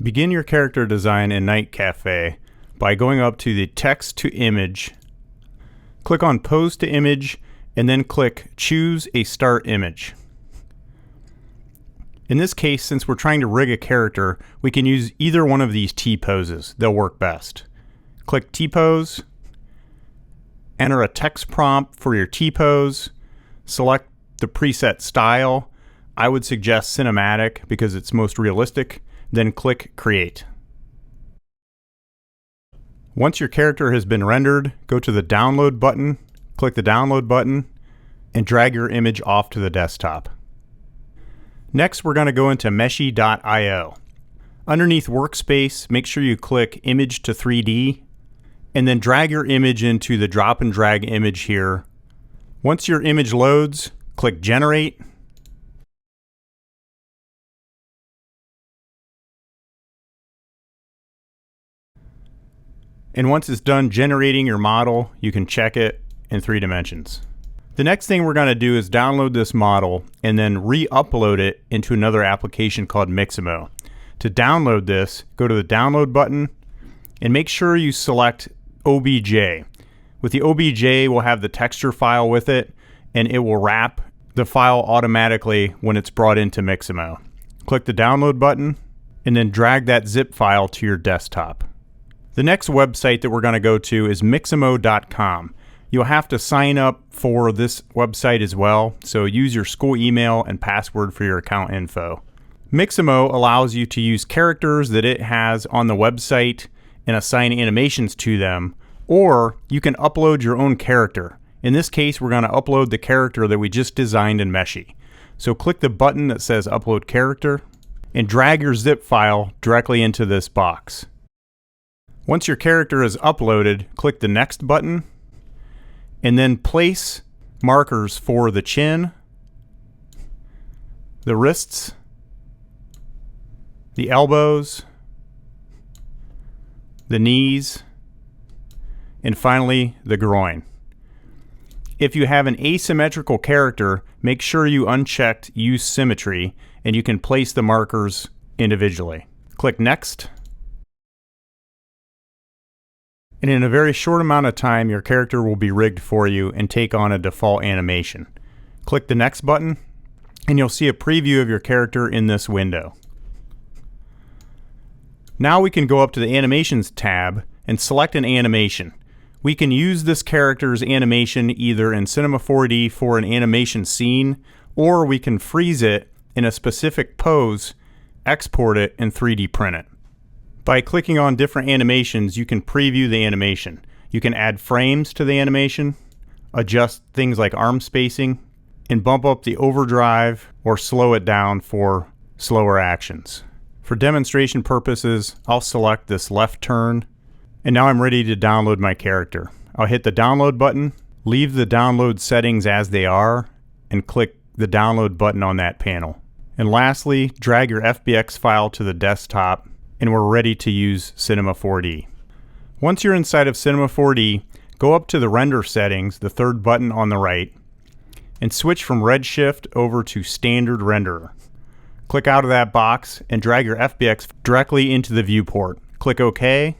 Begin your character design in Night Cafe by going up to the Text to Image, click on Pose to Image, and then click Choose a Start Image. In this case, since we're trying to rig a character, we can use either one of these T-poses. They'll work best. Click T-pose, enter a text prompt for your T-pose, select the preset style. I would suggest cinematic because it's most realistic, then click Create. Once your character has been rendered, go to the Download button, click the Download button, and drag your image off to the desktop. Next, we're going to go into Meshy.io. Underneath Workspace, make sure you click Image to 3D, and then drag your image into the drop and drag image here. Once your image loads, click Generate. And once it's done generating your model, you can check it in 3 dimensions. The next thing we're going to do is download this model and then re-upload it into another application called Mixamo. To download this, go to the Download button and make sure you select OBJ. With the OBJ, we'll have the texture file with it, and it will wrap the file automatically when it's brought into Mixamo. Click the Download button and then drag that zip file to your desktop. The next website that we're going to go to is Mixamo.com. You'll have to sign up for this website as well, so use your school email and password for your account info. Mixamo allows you to use characters that it has on the website and assign animations to them, or you can upload your own character. In this case, we're going to upload the character that we just designed in Meshy. So click the button that says Upload Character and drag your zip file directly into this box. Once your character is uploaded, click the Next button, and then place markers for the chin, the wrists, the elbows, the knees, and finally the groin. If you have an asymmetrical character, make sure you unchecked Use Symmetry and you can place the markers individually. Click Next. And in a very short amount of time, your character will be rigged for you and take on a default animation. Click the Next button, and you'll see a preview of your character in this window. Now we can go up to the Animations tab and select an animation. We can use this character's animation either in Cinema 4D for an animation scene, or we can freeze it in a specific pose, export it, and 3D print it. By clicking on different animations, you can preview the animation. You can add frames to the animation, adjust things like arm spacing, and bump up the overdrive or slow it down for slower actions. For demonstration purposes, I'll select this left turn, and now I'm ready to download my character. I'll hit the Download button, leave the download settings as they are, and click the Download button on that panel. And lastly, drag your FBX file to the desktop, and we're ready to use Cinema 4D. Once you're inside of Cinema 4D, go up to the Render settings, the third button on the right, and switch from Redshift over to Standard Renderer. Click out of that box and drag your FBX directly into the viewport. Click OK,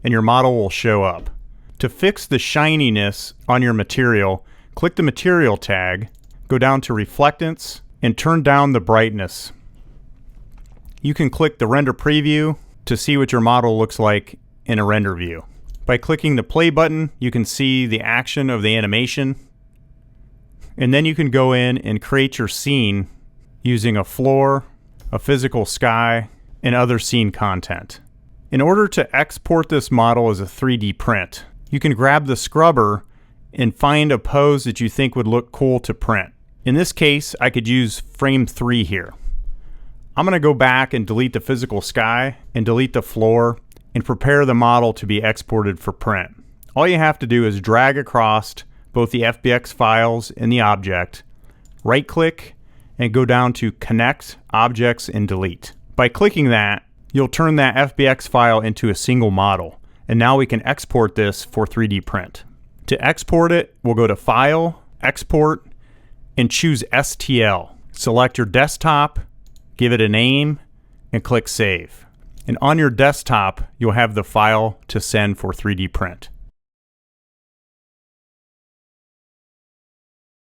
and your model will show up. To fix the shininess on your material, click the Material tag, go down to Reflectance, and turn down the brightness. You can click the Render Preview to see what your model looks like in a render view. By clicking the Play button, you can see the action of the animation, and then you can go in and create your scene using a floor, a physical sky, and other scene content. In order to export this model as a 3D print, you can grab the scrubber and find a pose that you think would look cool to print. In this case, I could use frame 3 here. I'm going to go back and delete the physical sky and delete the floor and prepare the model to be exported for print. All you have to do is drag across both the FBX files and the object, right click, and go down to Connect, Objects, and Delete. By clicking that, you'll turn that FBX file into a single model, and now we can export this for 3D print. To export it, we'll go to File, Export, and choose STL. Select your desktop, give it a name, and click Save. And on your desktop, you'll have the file to send for 3D print.